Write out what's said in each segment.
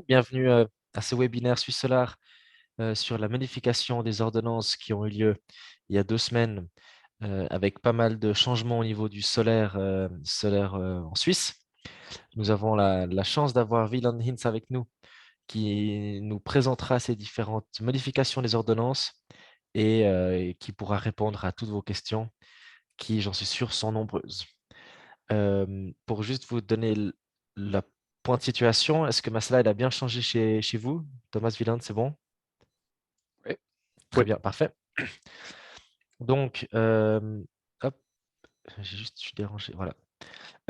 Bienvenue à ce webinaire Suisse Solar sur la modification des ordonnances qui ont eu lieu il y a 2 semaines avec pas mal de changements au niveau du solaire en Suisse. Nous avons la chance d'avoir Wieland Hintz avec nous qui nous présentera ces différentes modifications des ordonnances et qui pourra répondre à toutes vos questions qui, j'en suis sûr, sont nombreuses. Pour juste vous donner la point de situation, est-ce que ma slide a bien changé chez vous? Thomas Wieland, c'est bon? Oui. Très Oui. bien, parfait. Donc, hop, je suis dérangé, voilà.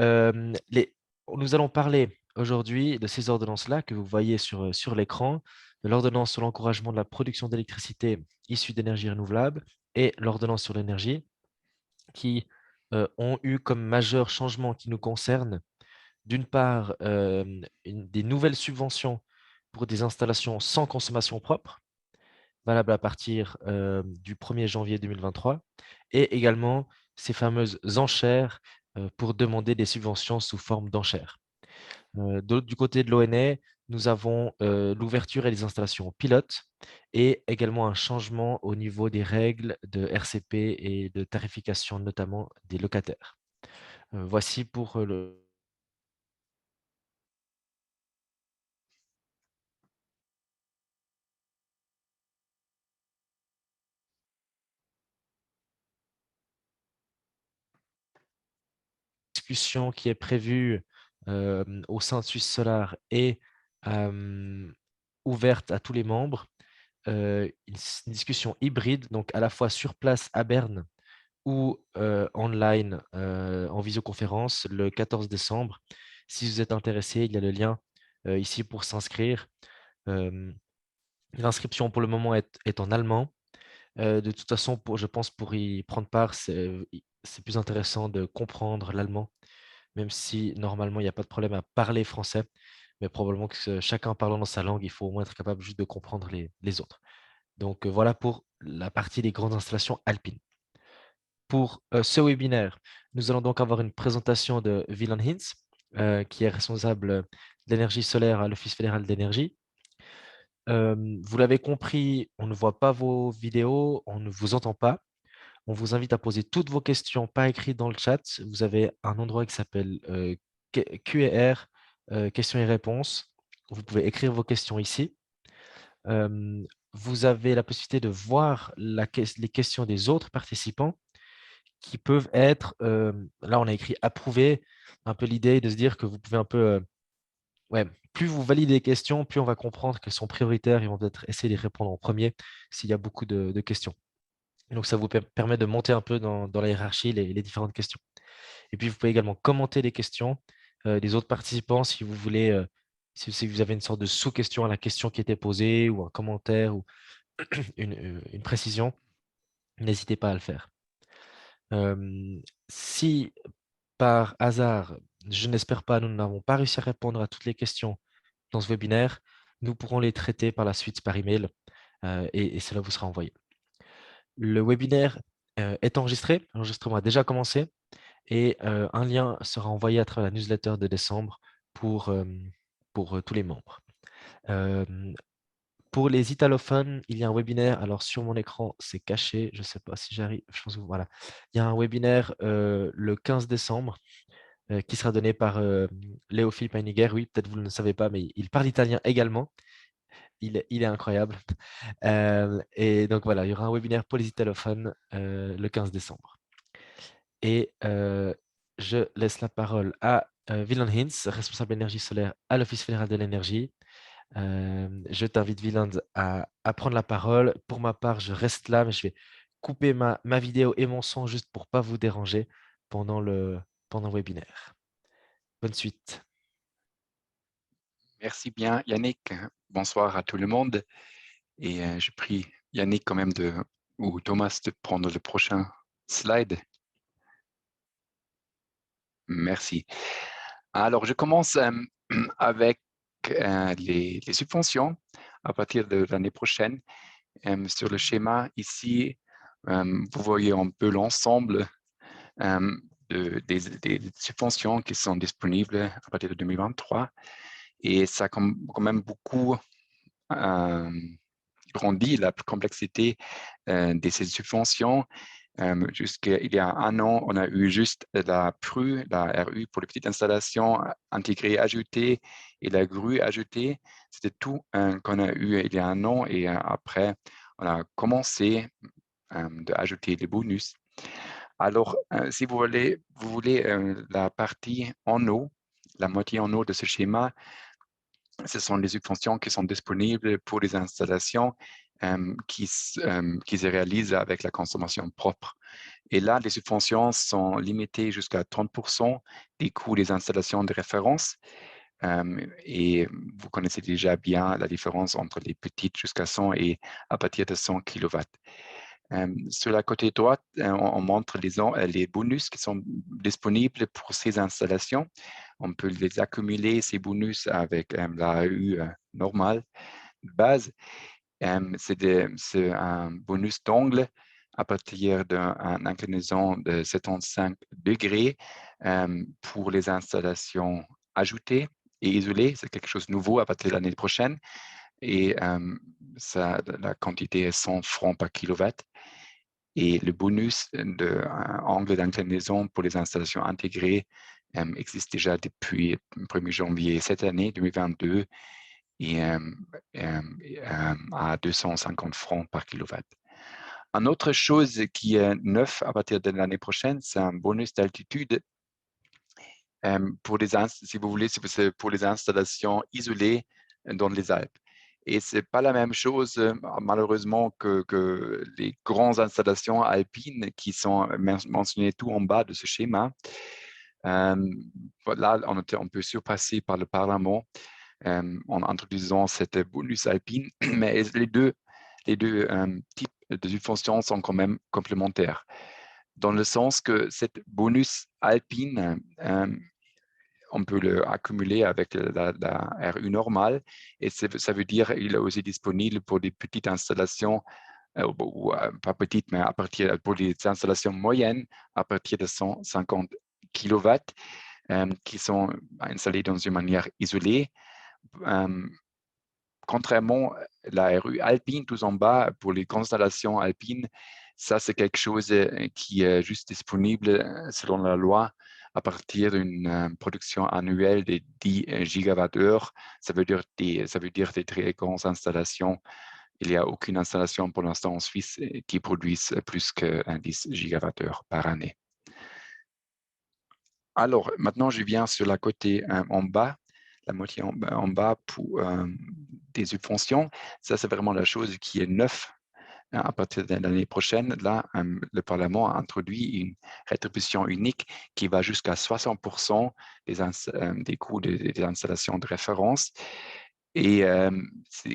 Euh, les- Nous allons parler aujourd'hui de ces ordonnances-là que vous voyez sur l'écran, de l'ordonnance sur l'encouragement de la production d'électricité issue d'énergie renouvelable et l'ordonnance sur l'énergie, qui ont eu comme majeur changement qui nous concerne d'une part, des nouvelles subventions pour des installations sans consommation propre, valables à partir du 1er janvier 2023, et également ces fameuses enchères pour demander des subventions sous forme d'enchères. Du côté de l'ONE, nous avons l'ouverture et les installations pilotes et également un changement au niveau des règles de RCP et de tarification, notamment des locataires. Voici pour le discussion qui est prévue au sein de Suisse Solar est ouverte à tous les membres. Une discussion hybride, donc à la fois sur place à Berne ou online en visioconférence le 14 décembre. Si vous êtes intéressé, il y a le lien ici pour s'inscrire. Euh, L'inscription pour le moment est en allemand. De toute façon, je pense pour y prendre part, c'est plus intéressant de comprendre l'allemand, même si normalement il n'y a pas de problème à parler français, mais probablement que chacun parlant dans sa langue, il faut au moins être capable juste de comprendre les autres. Donc voilà pour la partie des grandes installations alpines. Pour ce webinaire, nous allons donc avoir une présentation de Wieland Hintz, qui est responsable de l'énergie solaire à l'Office fédéral d'énergie. Vous l'avez compris, on ne voit pas vos vidéos, on ne vous entend pas. On vous invite à poser toutes vos questions par écrit dans le chat. Vous avez un endroit qui s'appelle Q&R, questions et réponses. Vous pouvez écrire vos questions ici. Vous avez la possibilité de voir les questions des autres participants qui peuvent être, là on a écrit approuvé, un peu l'idée de se dire que vous pouvez un peu, ouais, plus vous validez les questions, plus on va comprendre qu'elles sont prioritaires et on va peut-être essayer de les répondre en premier s'il y a beaucoup de questions. Donc, ça vous permet de monter un peu dans la hiérarchie les différentes questions. Et puis, vous pouvez également commenter les questions des autres participants si vous voulez, si vous avez une sorte de sous-question à la question qui était posée ou un commentaire ou une précision, n'hésitez pas à le faire. Si par hasard, je n'espère pas, nous n'avons pas réussi à répondre à toutes les questions dans ce webinaire, nous pourrons les traiter par la suite par email et cela vous sera envoyé. Le webinaire est enregistré, l'enregistrement a déjà commencé et un lien sera envoyé à travers la newsletter de décembre pour tous les membres. Pour les italophones, il y a un webinaire. Alors sur mon écran, c'est caché. Je ne sais pas si j'arrive. Je pense que voilà. Il y a un webinaire le 15 décembre qui sera donné par Léo-Philippe Heiniger. Oui, peut-être vous ne le savez pas, mais il parle italien également. Il est incroyable. Et donc voilà, il y aura un webinaire pour les italophones le 15 décembre. Et je laisse la parole à Wieland Hintz, responsable énergie solaire à l'Office fédéral de l'énergie. Je t'invite, Wieland, à prendre la parole. Pour ma part, je reste là, mais je vais couper ma vidéo et mon son juste pour ne pas vous déranger pendant le webinaire. Bonne suite. Merci bien, Yannick. Bonsoir à tout le monde. Et je prie Yannick quand même ou Thomas de prendre le prochain slide. Merci. Alors, je commence avec les subventions à partir de l'année prochaine. Sur le schéma ici, vous voyez un peu l'ensemble des subventions qui sont disponibles à partir de 2023. Et ça a quand même beaucoup grandi la complexité de ces subventions. Jusqu'il y a un an, on a eu juste la PRU, la RU pour les petites installations intégrées ajoutées et la grue ajoutée. C'était tout qu'on a eu il y a un an et après, on a commencé d'ajouter les bonus. Alors, si vous voulez la partie en eau, la moitié en eau de ce schéma, ce sont les subventions qui sont disponibles pour les installations qui se réalisent avec la consommation propre. Et là, les subventions sont limitées jusqu'à 30% des coûts des installations de référence. Et vous connaissez déjà bien la différence entre les petites jusqu'à 100 et à partir de 100 kW. Sur la côté droite, on montre les bonus qui sont disponibles pour ces installations. On peut les accumuler, ces bonus, avec la AU normale, base. C'est un bonus d'angle à partir d'une inclinaison de 75 degrés pour les installations ajoutées et isolées. C'est quelque chose de nouveau à partir de l'année prochaine. Et la quantité est 100 francs par kilowatt. Et le bonus d'angle d'inclinaison pour les installations intégrées existe déjà depuis le 1er janvier cette année, 2022, et à 250 francs par kilowatt. Une autre chose qui est neuf à partir de l'année prochaine, c'est un bonus d'altitude si vous voulez, c'est pour les installations isolées dans les Alpes. Et ce n'est pas la même chose, malheureusement, que les grandes installations alpines qui sont mentionnées tout en bas de ce schéma. Là, on peut surpasser par le Parlement en introduisant cette bonus alpine, mais les deux types de subventions sont quand même complémentaires, dans le sens que cette bonus alpine, on peut l'accumuler avec la RU normale, et ça veut dire qu'il est aussi disponible pour des petites installations, pas petites, mais pour des installations moyennes à partir de 150 kW qui sont installées dans une manière isolée. Contrairement à la RU alpine, tout en bas, pour les constellations alpines, ça c'est quelque chose qui est juste disponible selon la loi à partir d'une production annuelle de 10 gigawattheures. Ça veut dire des très grandes installations. Il n'y a aucune installation pour l'instant en Suisse qui produise plus que 10 gigawattheures par année. Alors, maintenant, je viens sur la côté en bas, la moitié en bas pour des subventions. Ça, c'est vraiment la chose qui est neuve à partir de l'année prochaine. Là, le Parlement a introduit une rétribution unique qui va jusqu'à 60% des coûts des installations de référence et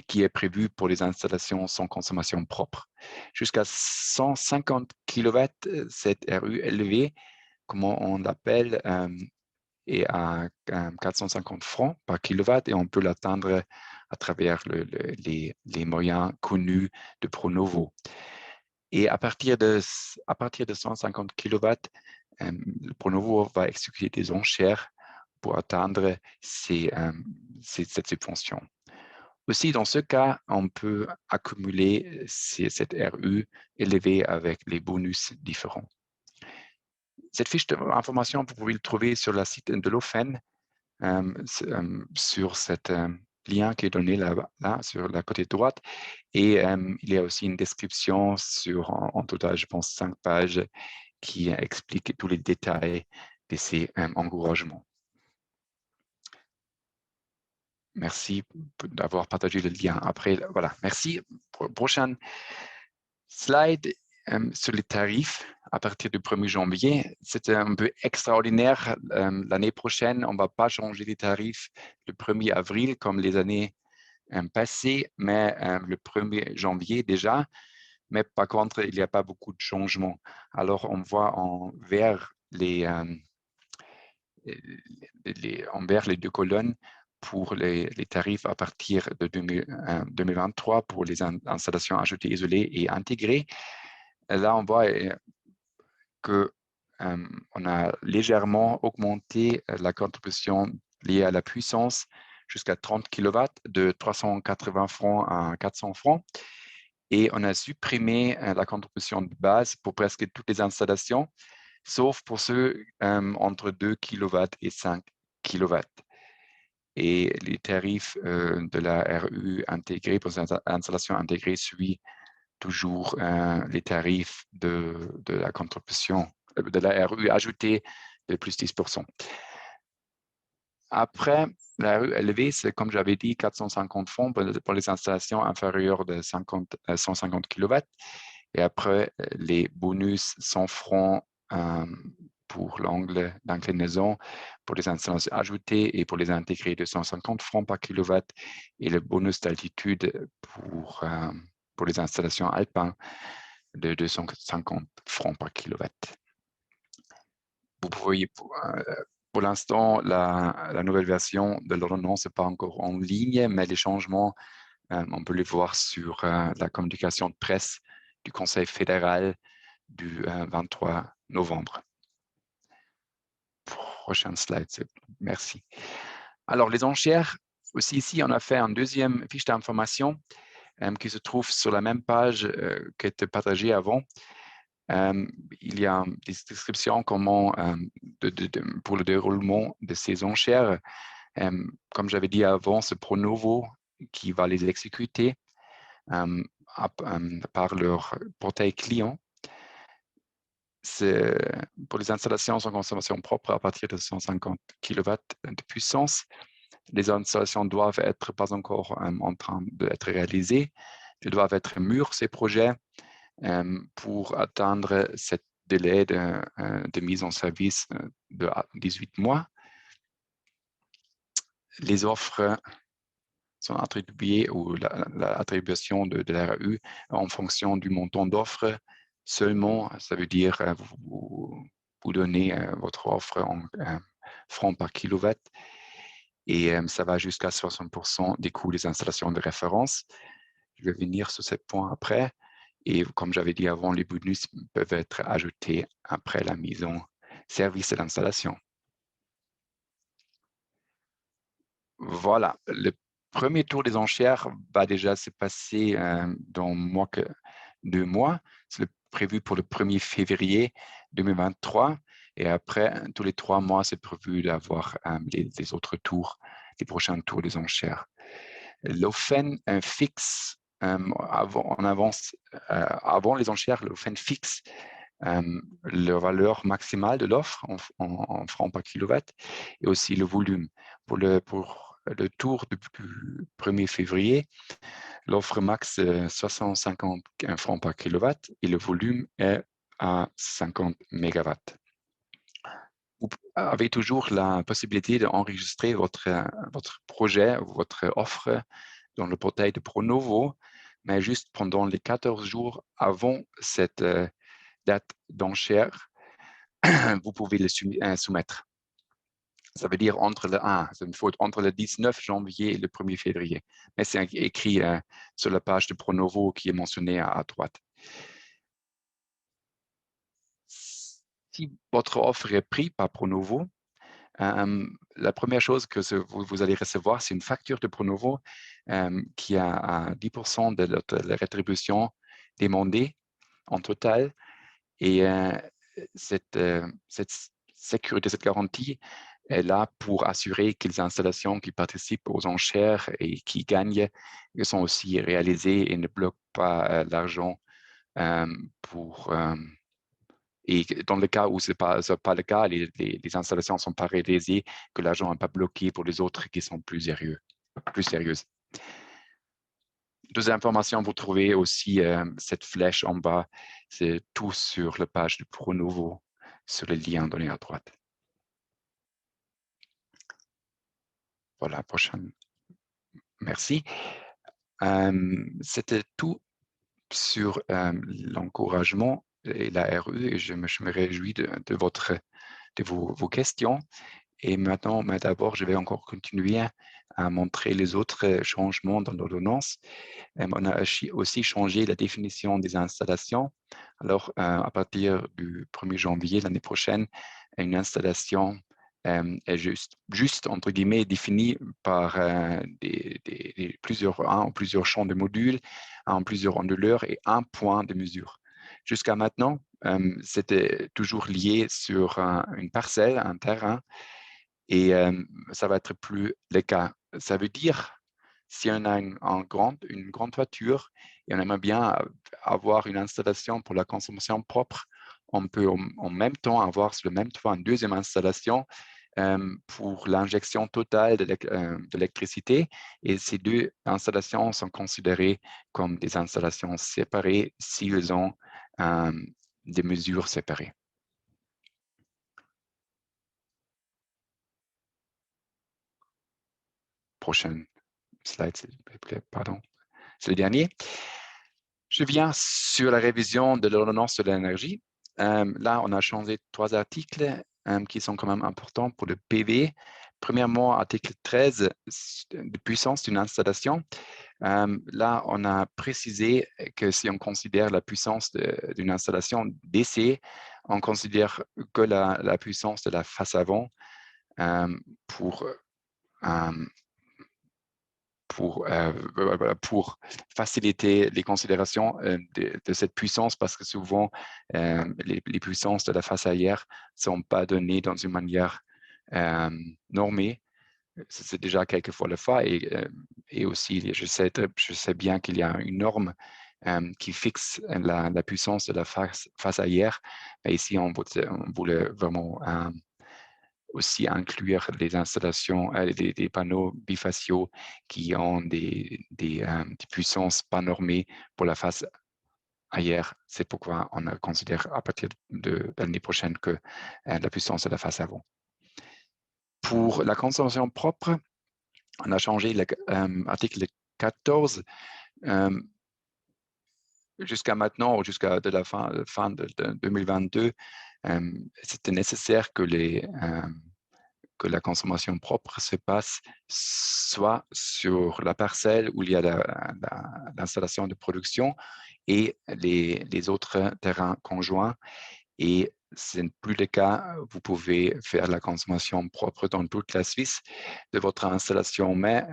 qui est prévu pour les installations sans consommation propre. Jusqu'à 150 kW, cette RU élevée, comment on l'appelle, est à 450 francs par kilowatt et on peut l'atteindre à travers les moyens connus de Pronovo. Et à partir de 150 kW, le Pronovo va exécuter des enchères pour atteindre cette subvention. Aussi, dans ce cas, on peut accumuler cette RU élevée avec les bonus différents. Cette fiche d'information, vous pouvez le trouver sur le site de l'OFEN, sur cet lien qui est donné là, sur la côté droite. Et il y a aussi une description sur, en total, je pense, 5 pages qui explique tous les détails de ces encouragements. Merci d'avoir partagé le lien. Après, voilà, merci. Prochaine slide sur les tarifs à partir du 1er janvier. C'était un peu extraordinaire. L'année prochaine, on ne va pas changer les tarifs le 1er avril comme les années passées, mais le 1er janvier déjà. Mais par contre, il n'y a pas beaucoup de changements. Alors, on voit en vert les deux colonnes pour les tarifs à partir de 2023 pour les installations ajoutées, isolées et intégrées. Là, on voit qu'on a légèrement augmenté la contribution liée à la puissance jusqu'à 30 kW, de 380 francs à 400 francs. Et on a supprimé la contribution de base pour presque toutes les installations, sauf pour ceux entre 2 kW et 5 kW. Et les tarifs de la RU intégrée pour les installations intégrées suivent toujours les tarifs de la contribution de la RU ajoutée de plus 10%. Après, la RU élevée, c'est comme j'avais dit, 450 francs pour les installations inférieures de 150 kW. Et après, les bonus 100 francs pour l'angle d'inclinaison pour les installations ajoutées et pour les intégrées de 150 francs par kilowatt et le bonus d'altitude pour les installations alpines de 250 francs par kilowatt. Vous pouvez, pour l'instant, la nouvelle version de l'ordonnance n'est pas encore en ligne, mais les changements, on peut les voir sur la communication de presse du Conseil fédéral du 23 novembre. Prochaine slide, merci. Alors, les enchères, aussi ici, on a fait une deuxième fiche d'information qui se trouve sur la même page qui était partagée avant. Il y a des descriptions comment, pour le déroulement de ces enchères. Comme j'avais dit avant, c'est Pronovo qui va les exécuter par leur portail client. Pour les installations sans consommation propre à partir de 150 kW de puissance. Les installations doivent être pas encore en train d'être réalisées. Ils doivent être mûrs, ces projets, pour atteindre ce délai de mise en service de 18 mois. Les offres sont attribuées ou l'attribution de la RU en fonction du montant d'offres seulement. Ça veut dire vous donnez votre offre en francs par kilowatt et ça va jusqu'à 60% des coûts des installations de référence. Je vais venir sur ce point après. Et comme j'avais dit avant, les bonus peuvent être ajoutés après la mise en service de l'installation. Voilà, le premier tour des enchères va déjà se passer dans moins que 2 mois. C'est prévu pour le 1er février 2023. Et après, tous les 3 mois, c'est prévu d'avoir les autres tours, les prochains tours des enchères. L'OFEN fixe, avant les enchères, l'OFEN fixe la valeur maximale de l'offre en francs par kilowatt et aussi le volume. Pour le tour du 1er février, l'offre max est 650 francs par kilowatt et le volume est à 50 mégawatts. Vous avez toujours la possibilité d'enregistrer votre projet, votre offre dans le portail de Pronovo, mais juste pendant les 14 jours avant cette date d'enchère, vous pouvez le soumettre. Ça veut dire entre le 19 janvier et le 1er février. Mais c'est écrit sur la page de Pronovo qui est mentionnée à droite. Si votre offre est prise par Pronovo, la première chose que vous allez recevoir, c'est une facture de Pronovo qui a 10% de la rétribution demandée en total. Et cette sécurité, cette garantie est là pour assurer que les installations qui participent aux enchères et qui gagnent sont aussi réalisées et ne bloquent pas l'argent et dans le cas où ce n'est pas le cas, les installations ne sont pas réalisées, que l'argent n'est pas bloqué pour les autres qui sont plus sérieuses. Deux informations, vous trouvez aussi cette flèche en bas, c'est tout sur la page de Pronovo, sur le lien donné à droite. Voilà, prochaine. Merci. C'était tout sur l'encouragement et la RU et je me réjouis de vos questions. Et maintenant, mais d'abord, je vais encore continuer à montrer les autres changements dans l'ordonnance. On a aussi changé la définition des installations. Alors, à partir du 1er janvier l'année prochaine, une installation est juste, entre guillemets, définie par plusieurs champs de modules, plusieurs onduleurs et un point de mesure. Jusqu'à maintenant, c'était toujours lié sur une parcelle, un terrain, et ça va être plus le cas. Ça veut dire, si on a une grande voiture et on aimerait bien avoir une installation pour la consommation propre, on peut en même temps avoir sur le même toit une deuxième installation pour l'injection totale d'électricité. Et ces deux installations sont considérées comme des installations séparées s'ils ont des mesures séparées. Prochaine slide, s'il vous plaît, pardon. C'est le dernier. Je viens sur la révision de l'ordonnance sur l'énergie. Là, on a changé 3 articles qui sont quand même importants pour le PV. Premièrement, article 13 de puissance d'une installation. Là, on a précisé que si on considère la puissance d'une installation DC, on considère que la puissance de la face avant pour faciliter les considérations de cette puissance, parce que souvent, les puissances de la face arrière ne sont pas données dans une manière normée. C'est déjà quelquefois le cas, et aussi, je sais bien qu'il y a une norme qui fixe la puissance de la face arrière. Mais ici, on voulait vraiment aussi inclure les installations, des panneaux bifaciaux qui ont des puissances pas normées pour la face arrière. C'est pourquoi on considère à partir de l'année prochaine que la puissance de la face avant. Pour la consommation propre, on a changé l'article 14 jusqu'à maintenant, ou jusqu'à la fin de 2022. C'était nécessaire que la consommation propre se passe soit sur la parcelle où il y a l'installation de production et les autres terrains conjoints. Et ce n'est plus le cas. Vous pouvez faire la consommation propre dans toute la Suisse de votre installation, mais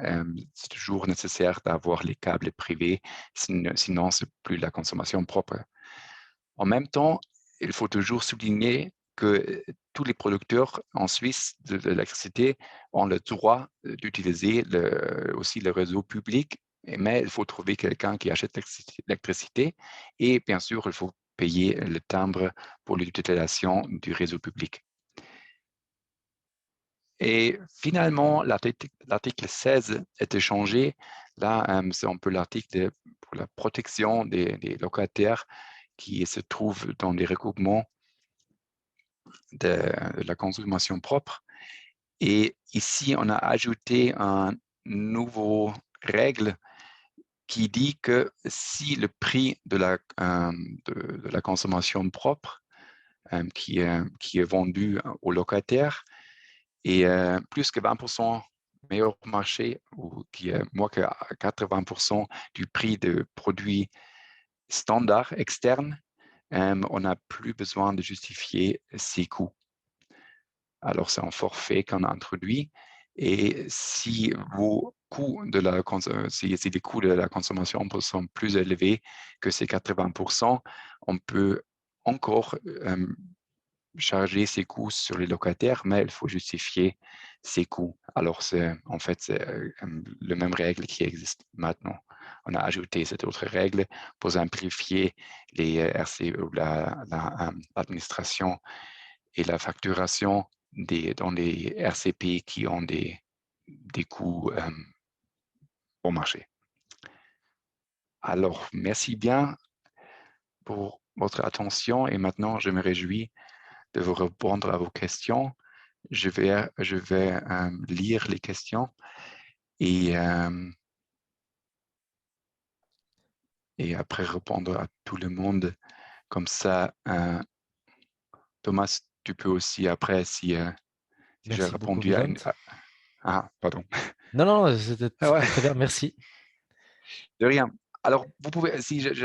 c'est toujours nécessaire d'avoir les câbles privés, sinon ce n'est plus la consommation propre. En même temps, il faut toujours souligner que tous les producteurs en Suisse de l'électricité ont le droit d'utiliser aussi le réseau public, mais il faut trouver quelqu'un qui achète l'électricité, et bien sûr, il faut payer le timbre pour l'utilisation du réseau public. Et finalement, l'article 16 était changé. Là, c'est un peu l'article pour la protection des locataires qui se trouvent dans les regroupements de la consommation propre. Et ici, on a ajouté une nouvelle règle qui dit que si le prix de la consommation propre qui est vendu aux locataires est plus que 20% meilleur marché, ou qui est moins que 80% du prix de produits standards externes, on n'a plus besoin de justifier ses coûts. Alors, c'est un forfait qu'on a introduit. Et si si les coûts de la consommation sont plus élevés que ces 80%, on peut encore charger ces coûts sur les locataires, mais il faut justifier ces coûts. Alors, c'est la même règle qui existe maintenant. On a ajouté cette autre règle pour simplifier les RC, ou l'administration et la facturation dans les RCP qui ont des coûts bon marché. Alors, merci bien pour votre attention, et maintenant, je me réjouis de vous répondre à vos questions. Je vais lire les questions et après répondre à tout le monde. Comme ça, Thomas, tu peux aussi après, si j'ai Merci beaucoup, répondu à Wieland. une... pardon. Non, non, c'était Ah ouais. très bien, merci. De rien. Alors, vous pouvez, si j'avais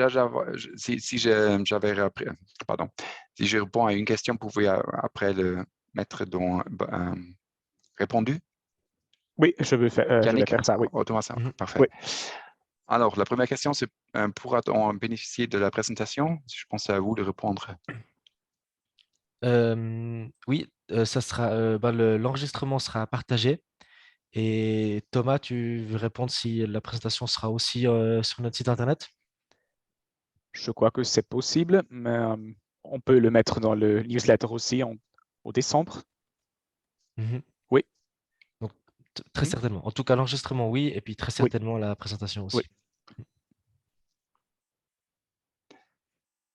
pardon, si je réponds à une question, vous pouvez après le mettre dans répondu? Oui, je vais Yannick, faire ça, oui. automation, Mhm. parfait. Oui. Alors, la première question, c'est pourra-t-on bénéficier de la présentation? Je pense à vous de répondre. Oui, ça sera, l'enregistrement sera partagé. Et Thomas, tu veux répondre si la présentation sera aussi sur notre site internet? Je crois que c'est possible, mais on peut le mettre dans le newsletter aussi au décembre. Mhm. Oui. Donc, très Mhm. certainement. En tout cas, l'enregistrement, oui, et puis très Oui, certainement la présentation oui. aussi.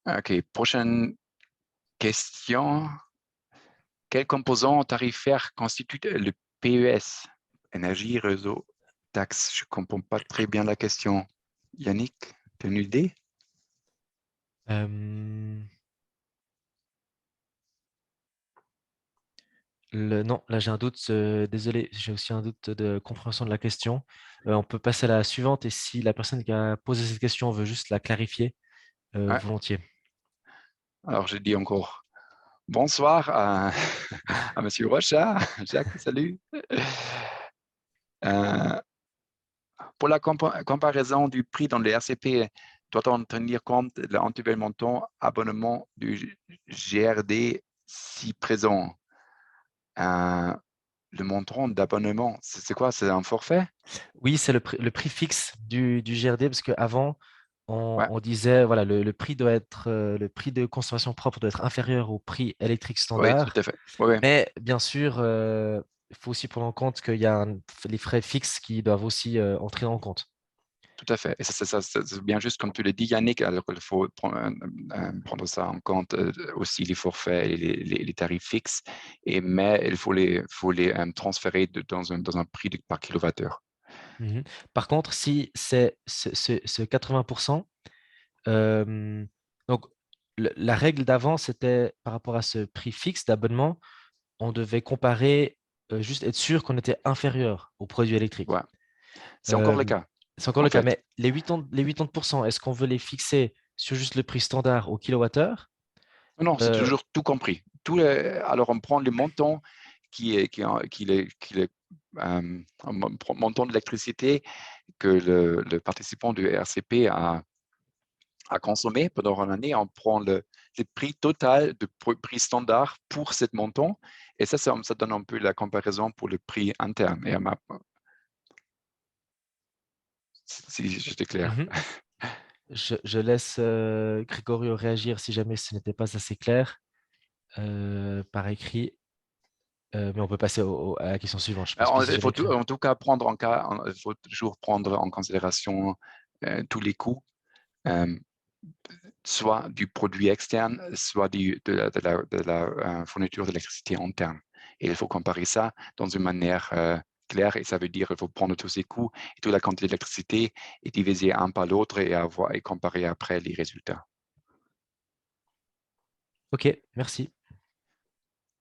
OK, prochaine question. Quel composant tarifaire constitue le PES? Énergie, réseau, taxe. Je ne comprends pas très bien la question. Yannick, tu as une idée? Euh, non, là j'ai un doute. Désolé, j'ai aussi un doute de compréhension de la question. On peut passer à la suivante et si la personne qui a posé cette question veut juste la clarifier, Ouais. volontiers. Alors, je dis encore bonsoir à, à Monsieur Rocha. Jacques, salut. Euh, pour la comparaison du prix dans les RCP, doit-on tenir compte de l'éventuel montant abonnement du GRD si présent? Euh, le montant d'abonnement, c'est quoi? C'est un forfait? Oui, c'est le prix fixe du GRD parce qu'avant, Ouais, on disait voilà, le prix doit être le prix de consommation propre doit être inférieur au prix électrique oui, tout standard. à fait. Oui, oui, Mais bien sûr, il faut aussi prendre en compte qu'il y a les frais fixes qui doivent aussi entrer en compte. tout à fait. Et c'est bien juste comme tu l'as dit, Yannick, alors qu'il faut prendre ça en compte aussi les forfaits et les tarifs fixes, mais il faut les transférer dans un prix par kilowattheure. Mhm. Par contre, si c'est ce 80%, euh, donc la règle d'avant, c'était par rapport à ce prix fixe d'abonnement, on devait comparer, juste être sûr qu'on était inférieur aux produits électriques. Ouais. C'est encore le Euh, cas, c'est encore en le cas, fait. mais les 80%, est-ce qu'on veut les fixer sur juste le prix standard au kilowattheure? Non, c'est Euh, toujours tout compris. Alors, on prend le montant qui est un montant d'électricité que le participant du RCP a consommé pendant une année. On prend le prix total de prix standard pour ce montant. Et ça donne un peu la comparaison pour le prix interne. Et si j'étais clair. mhm. Je laisse Grégorio réagir si jamais ce n'était pas assez clair par écrit. Mais on peut passer à la question suivante, je pense, Alors, puis si il jamais faut clair. en tout cas il faut toujours prendre en considération tous les coûts. Euh, soit du produit externe, soit de la fourniture d'électricité interne. Et il faut comparer ça dans une manière claire, et ça veut dire qu'il faut prendre tous ces coûts et toute la quantité d'électricité et diviser un par l'autre et comparer après les résultats. Ok, merci.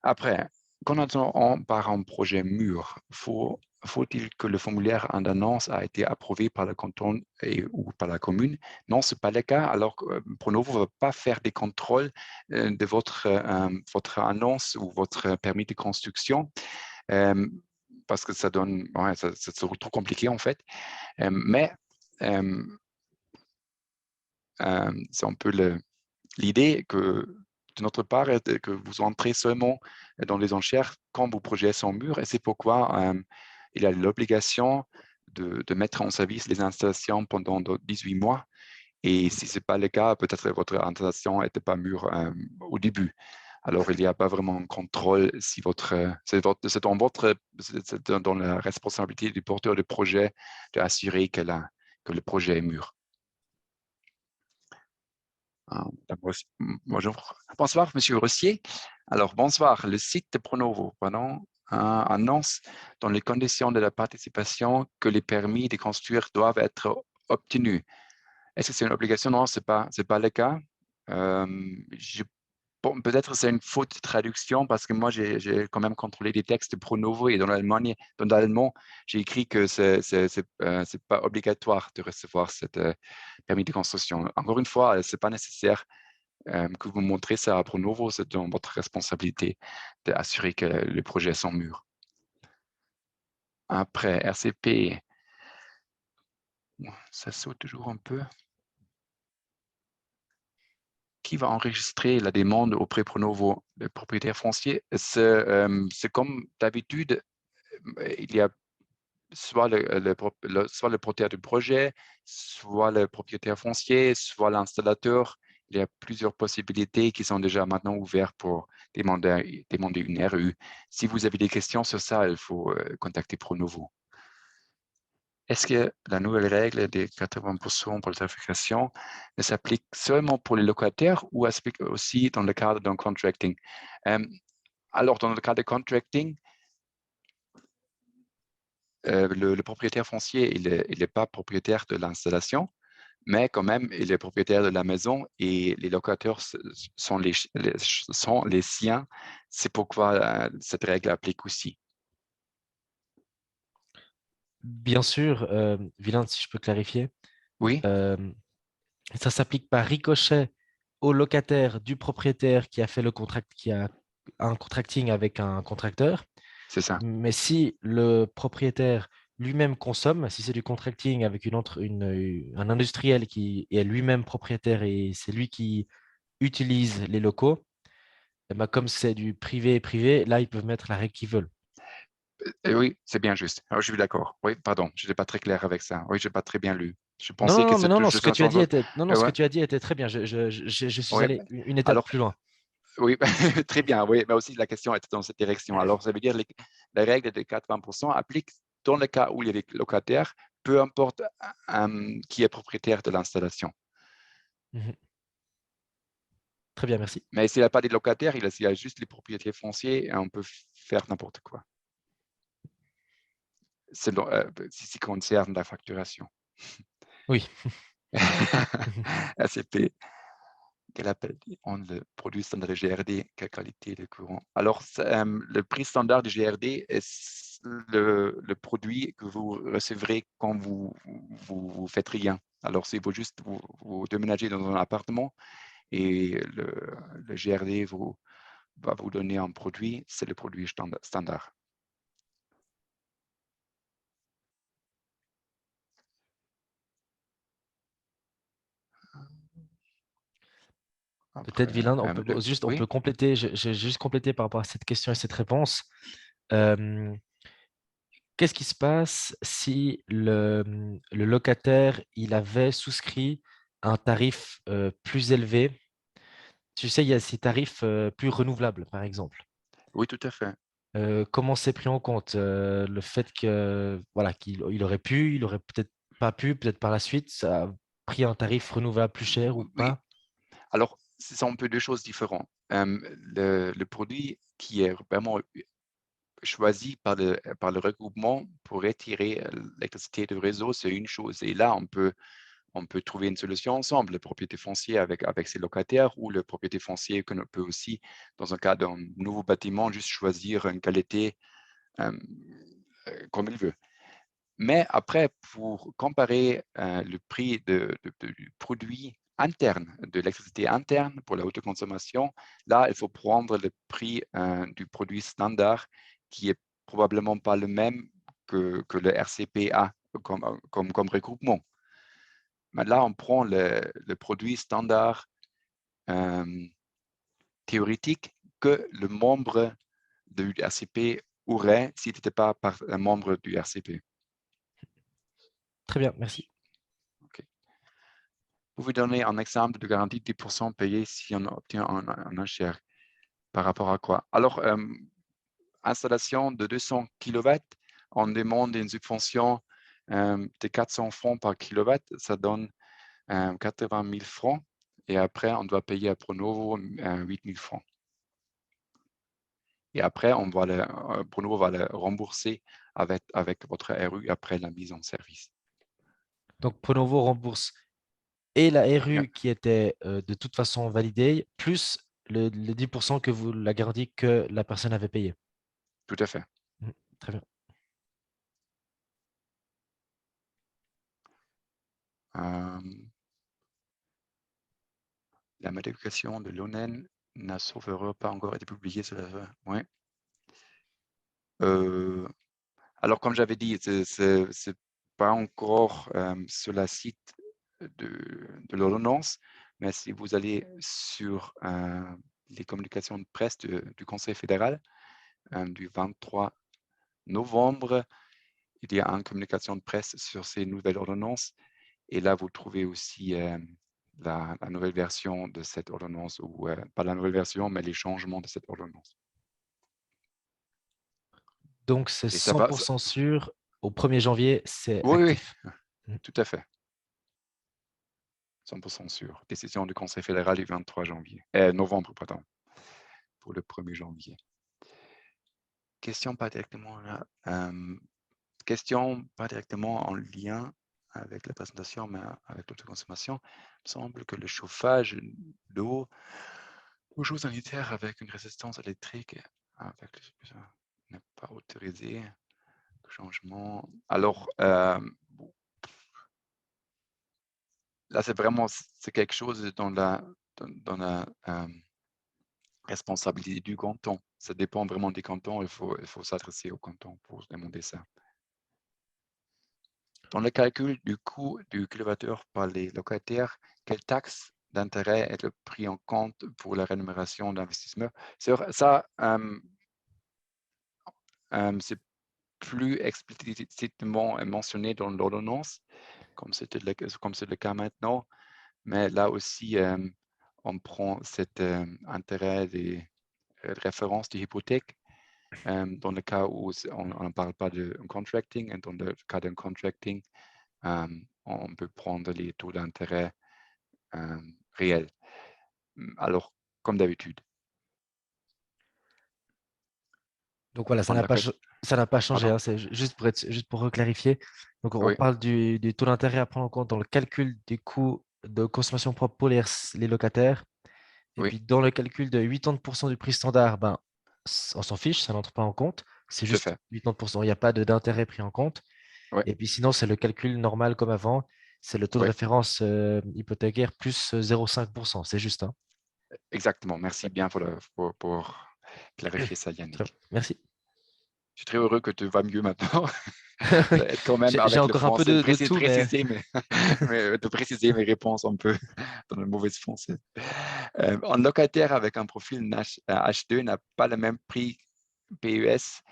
Après, quand on part en projet mûr, faut-il que le formulaire en annonce a été approuvé par le canton ou par la commune? Non, ce n'est pas le cas. Alors, Pronovo ne va pas faire des contrôles de votre annonce ou votre permis de construction euh, parce que ça donne, ouais, ça serait trop compliqué en fait. Mais euh, c'est un peu l'idée que de notre part est que vous entrez seulement dans les enchères quand vos projets sont mûrs, et c'est pourquoi il a l'obligation de mettre en service les installations pendant 18 mois. Et si ce n'est pas le cas, peut-être que votre installation n'était pas mûre au début. Alors, il n'y a pas vraiment un contrôle si c'est dans la responsabilité du porteur de projet d'assurer que le projet est mûr. Ah, bonjour. Bonsoir, Monsieur Rossier. Alors, bonsoir. Le site de Pronovo, pardon, annonce dans les conditions de la participation que les permis de construire doivent être obtenus. Est-ce que c'est une obligation? Non, c'est pas le cas. Euh, je Bon, peut-être c'est une faute de traduction parce que moi, j'ai quand même contrôlé des textes de Pronovo et dans l'allemand, j'ai écrit que c'est pas obligatoire de recevoir cette permis de construction. Encore une fois, c'est pas nécessaire que vous montrez ça à Pronovo, c'est dans votre responsabilité d'assurer que les projets sont mûrs. Après, RCP, ça saute toujours un peu. Qui va enregistrer la demande auprès Pronovo, le propriétaire foncier? C'est comme d'habitude, il y a soit soit le propriétaire du projet, soit le propriétaire foncier, soit l'installateur. Il y a plusieurs possibilités qui sont déjà maintenant ouvertes pour demander une RU. Si vous avez des questions sur ça, il faut contacter Pronovo. Est-ce que la nouvelle règle des 80% pour la tarification ne s'applique seulement pour les locataires ou s'applique aussi dans le cadre d'un contracting? Alors, dans le cadre de contracting, le propriétaire foncier, il n'est pas propriétaire de l'installation, mais quand même, il est propriétaire de la maison et les locataires sont les siens. C'est pourquoi cette règle applique aussi. Bien sûr, Vilain, si je peux clarifier, Oui, ça s'applique par ricochet au locataire du propriétaire qui a fait le contract, qui a un contracting avec un contracteur. c'est ça. Mais si le propriétaire lui-même consomme, si c'est du contracting avec un industriel qui est lui-même propriétaire et c'est lui qui utilise les locaux, eh ben, comme c'est du privé, là, ils peuvent mettre la règle qu'ils veulent. Oui, c'est bien juste. Alors, je suis d'accord. Oui, pardon, je n'étais pas très clair avec ça. Oui, je n'ai pas très bien lu. Je Non, pensais non, que non, mais non, c'était non, ce juste que un tu as dit changement. était, non, non, ce que Ouais, tu as dit était très bien. Je suis ouais. allé une étape Alors, plus loin. oui, très bien. Oui, mais aussi la question était dans cette direction. Alors, ça veut dire que la règle de 80% applique dans le cas où il y a des locataires, peu importe qui est propriétaire de l'installation. Mhm. Très bien, merci. Mais s'il n'y a pas de locataires, il y a juste les propriétaires fonciers et on peut faire n'importe quoi. C'est si ça concerne la facturation. Oui. ACP, quel appel on le produit standard GRD, quelle qualité de courant? Alors, le prix standard du GRD est le produit que vous recevrez quand vous faites rien. Alors, c'est vous juste vous déménager dans un appartement et le GRD va vous donner un produit, c'est le produit standard. Peut-être Après, vilain, on oui, peut compléter, j'ai juste complété par rapport à cette question et cette réponse. Euh, Qu'est-ce qui se passe si le locataire il avait souscrit un tarif plus élevé? Tu sais, il y a ces tarifs plus renouvelables, par exemple. oui, tout à fait. Comment c'est pris en compte le fait que voilà qu'il aurait pu, il aurait peut-être pas pu, peut-être par la suite, ça a pris un tarif renouvelable plus cher ou Oui, pas? alors, ce sont un peu deux choses différentes. Le produit qui est vraiment choisi par le regroupement pour retirer l'électricité du réseau, c'est une chose. Et là, on peut trouver une solution ensemble, le propriétaire foncier avec ses locataires ou le propriétaire foncier que peut aussi, dans un cas d'un nouveau bâtiment, juste choisir une qualité euh, comme il veut. Mais après, pour comparer le prix du produit interne, de l'électricité interne pour la autoconsommation, là, il faut prendre le prix du produit standard qui est probablement pas le même que le RCPA comme regroupement. Mais là, on prend le produit standard théorique que le membre du RCP aurait s'il n'était pas un membre du RCP. Très bien, merci. Okay. Vous pouvez donner un exemple de garantie de 10% payé si on obtient un enchère. Par rapport à quoi? Alors, installation de 200 kW, on demande une subvention de 400 francs par kilowatt, ça donne 80 000 francs. Et après, on doit payer à Pronovo 8 000 francs. Et après, Pronovo va le rembourser avec votre RU après la mise en service. Donc, Pronovo rembourse et la Yeah, RU qui était de toute façon validée, plus le 10% que vous la garantie que la personne avait payé. tout à fait. Très bien. La modification de l'ONEN n'a sauf erreur pas encore été publiée sur la. Ouais. Alors, comme j'avais dit, c'est pas encore sur le site de l'ordonnance, mais si vous allez sur les communications de presse du Conseil fédéral du 23 novembre, il y a une communication de presse sur ces nouvelles ordonnances. Et là, vous trouvez aussi la nouvelle version de cette ordonnance, ou pas la nouvelle version, mais les changements de cette ordonnance. Donc, c'est Et ça va, 100% sûr. Au 1er janvier, c'est oui, oui, actif. Mm. tout à fait. 100% sûr. Décision du Conseil fédéral du 23 novembre, pardon, pour le 1er janvier. Question pas directement là. Question pas directement en lien avec la présentation, mais avec l'autoconsommation. Il me semble que le chauffage d'eau, toujours sanitaire avec une résistance électrique, avec n'est pas autorisé. Changement. Alors, là, c'est quelque chose dans la responsabilité du canton. Ça dépend vraiment des cantons. Il faut s'adresser au canton pour demander ça. Dans le calcul du coût du kilowattheure par les locataires, quelle taxe d'intérêt est pris en compte pour la rémunération d'investissement? Ça, c'est plus explicitement mentionné dans l'ordonnance, comme c'est le cas maintenant. Mais là aussi, on prend cet intérêt des références de hypothèque dans le cas où on ne parle pas de contracting. Et dans le cas d'un contracting, on peut prendre les taux d'intérêt réels. Alors, comme d'habitude. Donc voilà, ça n'a pas changé, Pardon? hein, c'est juste pour reclarifier. Donc on Oui, parle du taux d'intérêt à prendre en compte dans le calcul des coûts de consommation propre pour les locataires. Et oui, puis dans le calcul de 80% du prix standard, ben, on s'en fiche, ça n'entre pas en compte. C'est tout à juste fait. 80%, il n'y a pas d'intérêt pris en compte. Oui, Et puis sinon, c'est le calcul normal comme avant. C'est le taux de oui, référence hypothécaire plus 0,5%. C'est juste, hein. exactement. Merci bien pour clarifier ça, Très bien. Yannick. Merci. Je suis très heureux que tu vas mieux maintenant. Ça aide quand même J'ai avec le encore un peu français, de tout, mais de préciser mes réponses un peu dans le mauvais français. Un locataire avec un profil H2 n'a pas le même prix PES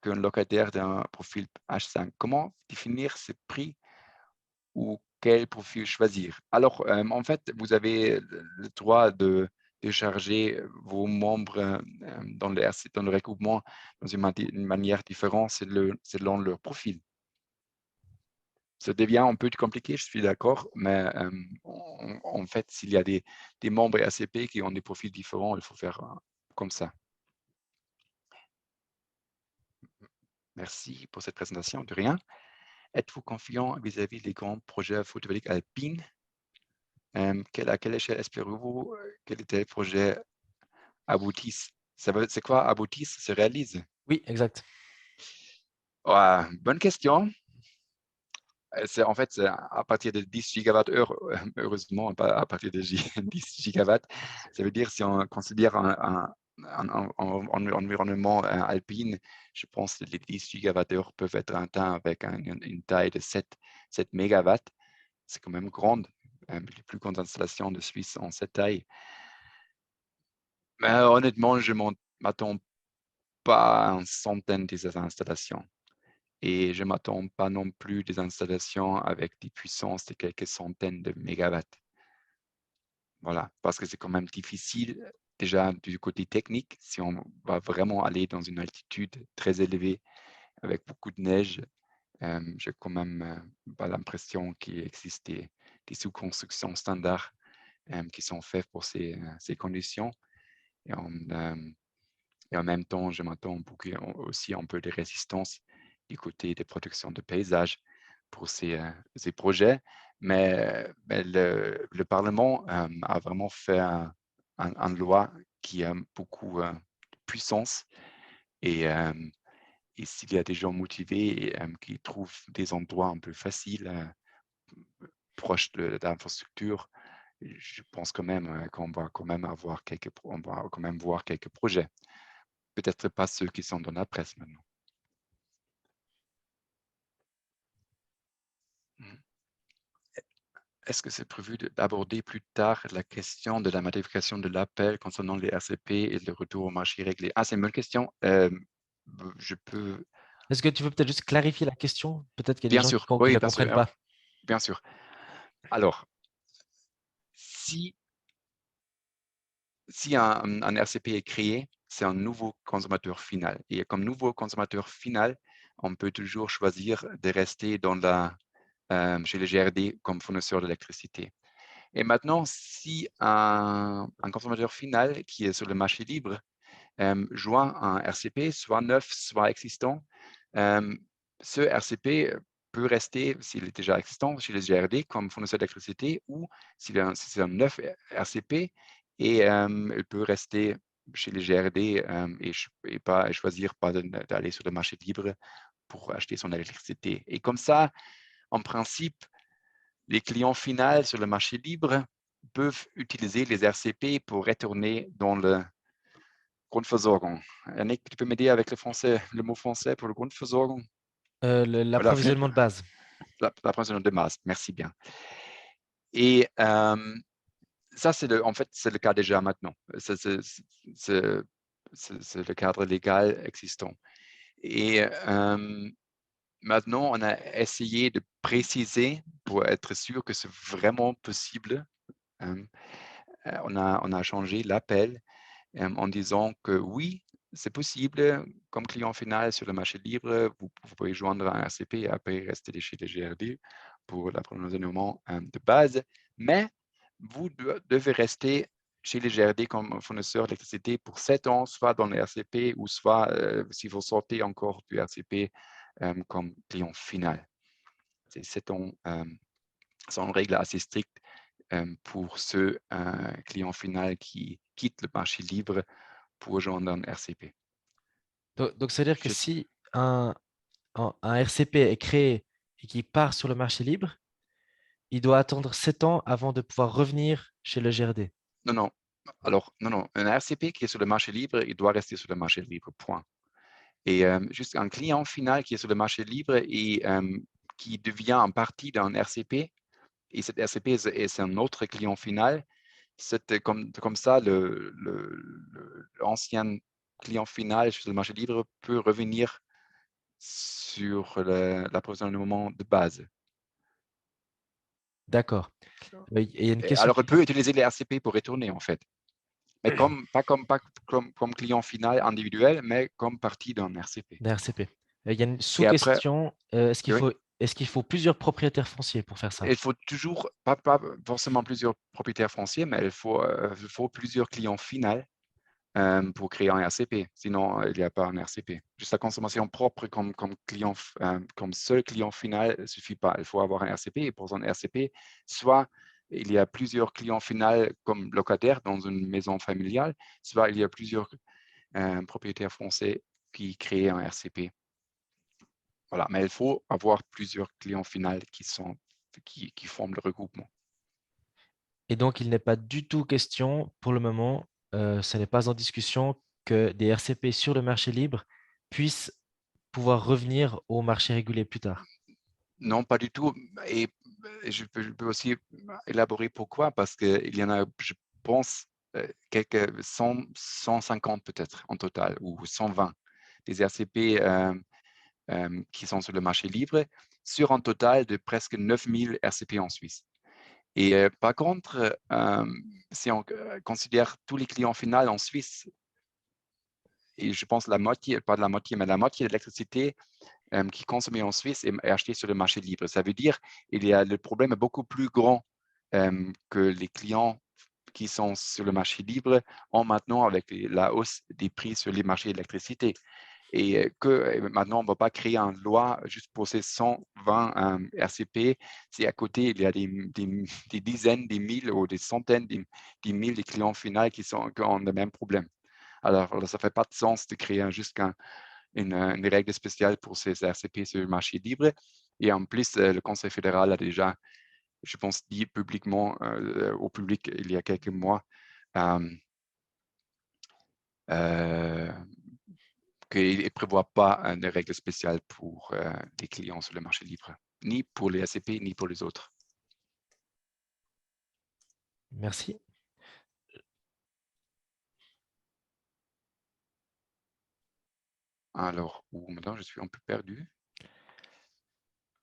qu'un locataire d'un profil H5. Comment définir ce prix ou quel profil choisir? Alors, en fait, vous avez le droit de charger vos membres dans le regroupement dans une manière différente selon leur profil. Ça devient un peu compliqué, je suis d'accord, mais en fait, s'il y a des membres ACP qui ont des profils différents, il faut faire comme ça. Merci pour cette présentation. De rien. Êtes-vous confiant vis-à-vis des grands projets photovoltaïques alpines? À quelle échelle espérez-vous que les tels projets aboutissent? C'est quoi aboutissent, se réalisent? oui, exact. Ouais, bonne question. En fait, c'est à partir de 10 gigawattheures, heureusement, pas à partir de 10 gigawatts. Ça veut dire si on considère un environnement alpine, je pense que les 10 gigawattheures peuvent être atteints avec une taille de 7 mégawatts. C'est quand même grande. Les plus grandes installations de Suisse ont cette taille. Mais honnêtement, je ne m'attends pas à une centaine de ces installations. Et je ne m'attends pas non plus des installations avec des puissances de quelques centaines de mégawatts. Voilà, parce que c'est quand même difficile déjà du côté technique, si on va vraiment aller dans une altitude très élevée avec beaucoup de neige. J'ai quand même pas l'impression qu'il existe des sous-constructions standards qui sont faites pour ces conditions. Et en même temps, je m'attends aussi un peu de résistance du côté des protections de paysage pour ces projets. Mais le Parlement a vraiment fait une loi qui a beaucoup de puissance. Et, s'il y a des gens motivés qui trouvent des endroits un peu faciles, proches de l'infrastructure, je pense quand même qu'on va quand même on va quand même voir quelques projets. Peut-être pas ceux qui sont dans la presse maintenant. est-ce que c'est prévu d'aborder plus tard la question de la modification de l'appel concernant les RCP et le retour au marché réglé? Ah, c'est une bonne question. Je peux... Est-ce que tu veux peut-être juste clarifier la question? Peut-être qu'il y a des Bien gens sûr, qui oui, la bien sûr, comprennent pas. bien sûr. Alors, si un RCP est créé, c'est un nouveau consommateur final. Et comme nouveau consommateur final, on peut toujours choisir de rester chez le GRD comme fournisseur d'électricité. Et maintenant, si un consommateur final qui est sur le marché libre joint un RCP, soit neuf, soit existant, ce RCP peut rester, s'il est déjà existant, chez le GRD comme fournisseur d'électricité, ou si c'est un neuf RCP, et il peut rester chez les GRD et choisir pas d'aller sur le marché libre pour acheter son électricité. Et comme ça, en principe, les clients finaux sur le marché libre peuvent utiliser les RCP pour retourner dans le Grundversorgung. Yannick, tu peux m'aider avec le mot français pour le Grundversorgung? Voilà, L'approvisionnement de base. l'approvisionnement de masse. Merci bien. Et ça, en fait, c'est le cas déjà maintenant. C'est le cadre légal existant. Et maintenant, on a essayé de préciser pour être sûr que c'est vraiment possible. On a changé l'appel en disant que oui, c'est possible, comme client final sur le marché libre, vous pouvez joindre un RCP et après rester chez les GRD pour l'approvisionnement de base, mais vous devez rester chez les GRD comme fournisseur d'électricité pour 7 ans, soit dans le RCP ou soit si vous sortez encore du RCP comme client final. C'est 7 ans, c'est une règle assez stricte pour ce client final qui quitte le marché libre pour rejoindre un RCP. Donc, c'est-à-dire que si un RCP est créé et qui part sur le marché libre, il doit attendre 7 ans avant de pouvoir revenir chez le GRD. Non, non. Alors, non. Un RCP qui est sur le marché libre, il doit rester sur le marché libre, point. Et juste un client final qui est sur le marché libre et qui devient en partie d'un RCP, et cet RCP est un autre client final, c'est comme ça, l'ancien client final sur le marché libre peut revenir sur l'approvisionnement de base. D'accord. Il y a une question Alors, qui il peut utiliser les RCP pour retourner, en fait. Mais pas comme client final individuel, mais comme partie d'un RCP. d'un RCP. Il y a une Et après, sous-question. oui, Est-ce qu'il faut plusieurs propriétaires fonciers pour faire ça? il faut toujours, pas forcément plusieurs propriétaires fonciers, mais il faut plusieurs clients finaux pour créer un RCP. Sinon, il n'y a pas un RCP. Juste la consommation propre comme seul client final ne suffit pas. Il faut avoir un RCP. Et pour un RCP, soit il y a plusieurs clients finaux comme locataires dans une maison familiale, soit il y a plusieurs propriétaires fonciers qui créent un RCP. Voilà, mais il faut avoir plusieurs clients finaux qui forment le regroupement. Et donc, il n'est pas du tout question, pour le moment, ce n'est pas en discussion que des RCP sur le marché libre puissent pouvoir revenir au marché régulier plus tard. Non, pas du tout. Et je peux aussi élaborer pourquoi, parce qu'il y en a, je pense, quelques 150 peut-être en total, ou 120 des RCP qui sont sur le marché libre, sur un total de presque 9000 RCP en Suisse. Et par contre, si on considère tous les clients finaux en Suisse, et je pense la moitié, pas de la moitié, mais la moitié de l'électricité qui est consommée en Suisse est achetée sur le marché libre. Ça veut dire qu'il y a le problème est beaucoup plus grand que les clients qui sont sur le marché libre ont maintenant avec la hausse des prix sur les marchés d'électricité. Et que maintenant, on ne va pas créer une loi juste pour ces 120 RCP. Si à côté, il y a des dizaines, des mille ou des centaines, des mille de clients finaux qui ont le même problème. Alors, ça ne fait pas de sens de créer juste une règle spéciale pour ces RCP sur le marché libre. Et en plus, le Conseil fédéral a déjà, je pense, dit publiquement au public il y a quelques mois qu'il ne prévoit pas une règle spéciale pour les clients sur le marché libre, ni pour les RCP, ni pour les autres. Merci. Alors, maintenant, je suis un peu perdu.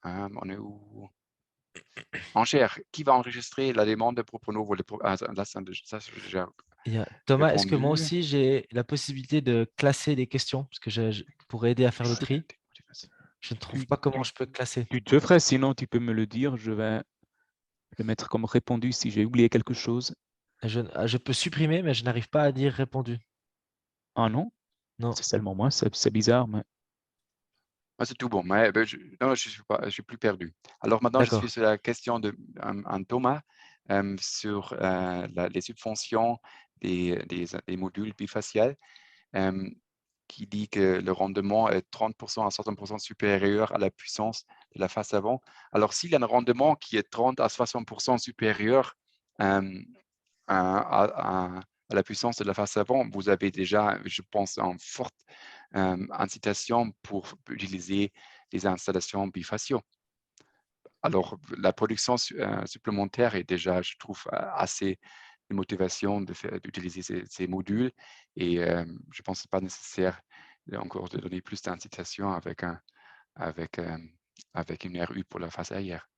On est où? Enchère. Qui va enregistrer la demande de propos nouveaux? Là, ça, je gère. Thomas, est-ce que moi Répondu. aussi j'ai la possibilité de classer des questions? Parce que pour aider à faire le tri, je ne trouve Tu, pas comment je peux classer. tu devrais, sinon tu peux me le dire. Je vais le mettre comme répondu si j'ai oublié quelque chose. Je peux supprimer, mais je n'arrive pas à dire répondu. Ah non, Non, c'est seulement moi, c'est bizarre, mais C'est tout bon. Mais, non, je suis plus perdu. Alors maintenant, je suis d'accord. sur la question de Thomas sur les subventions des modules bifaciales qui dit que le rendement est 30% à 60% supérieur à la puissance de la face avant. Alors, s'il y a un rendement qui est 30 à 60% supérieur à la puissance de la face avant, vous avez déjà, je pense, une forte incitation pour utiliser des installations bifaciaux. Alors, la production supplémentaire est déjà, je trouve, assez de motivation d'utiliser ces modules et je pense que ce n'est pas nécessaire encore de donner plus d'incitation avec, avec une RU pour la face arrière.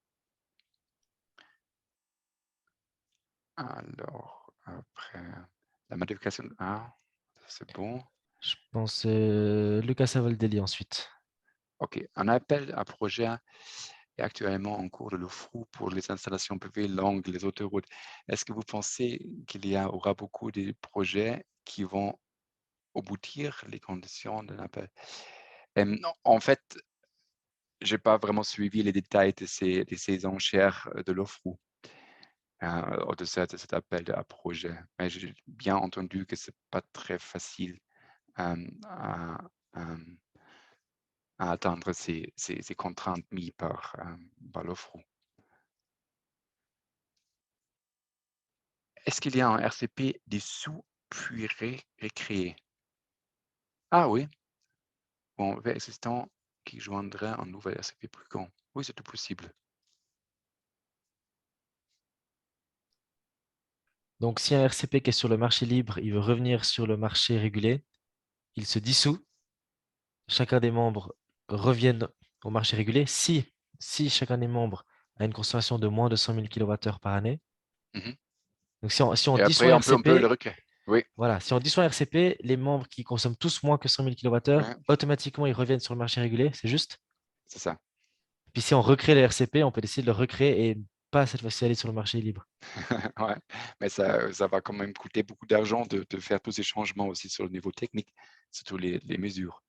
Alors, après, la modification, c'est bon. Je pense Lucas Savoldelli ensuite. OK. Un appel à projet est actuellement en cours de l'OFRU pour les installations PV longues, les autoroutes. Est-ce que vous pensez qu'il aura beaucoup de projets qui vont aboutir les conditions de l'appel? En fait, je n'ai pas vraiment suivi les détails de ces enchères de l'OFRU, de cet appel à projet. Mais j'ai bien entendu que ce n'est pas très facile à, euh, à atteindre ces contraintes mises par l'OFRU. Est-ce qu'il y a un RCP dessous puis récréé? Ah oui, bon, existant qui joindrait un nouvel RCP plus grand. Oui, c'est tout possible. Donc, si un RCP qui est sur le marché libre, il veut revenir sur le marché régulé, il se dissout. Chacun des membres reviennent au marché régulé. Si chacun des membres a une consommation de moins de 100 000 kWh par année, Mhm. donc si on Et dissout après, un on peut le RCP, recréer. Oui, voilà, si on dissout un RCP, les membres qui consomment tous moins que 100 000 kWh, ouais, automatiquement, ils reviennent sur le marché régulé, c'est juste. c'est ça. Puis si on recrée le RCP, on peut décider de le recréer et pas cette fois-ci aller sur le marché libre. Ouais. Mais ça va quand même coûter beaucoup d'argent de faire tous ces changements aussi sur le niveau technique, surtout les mesures.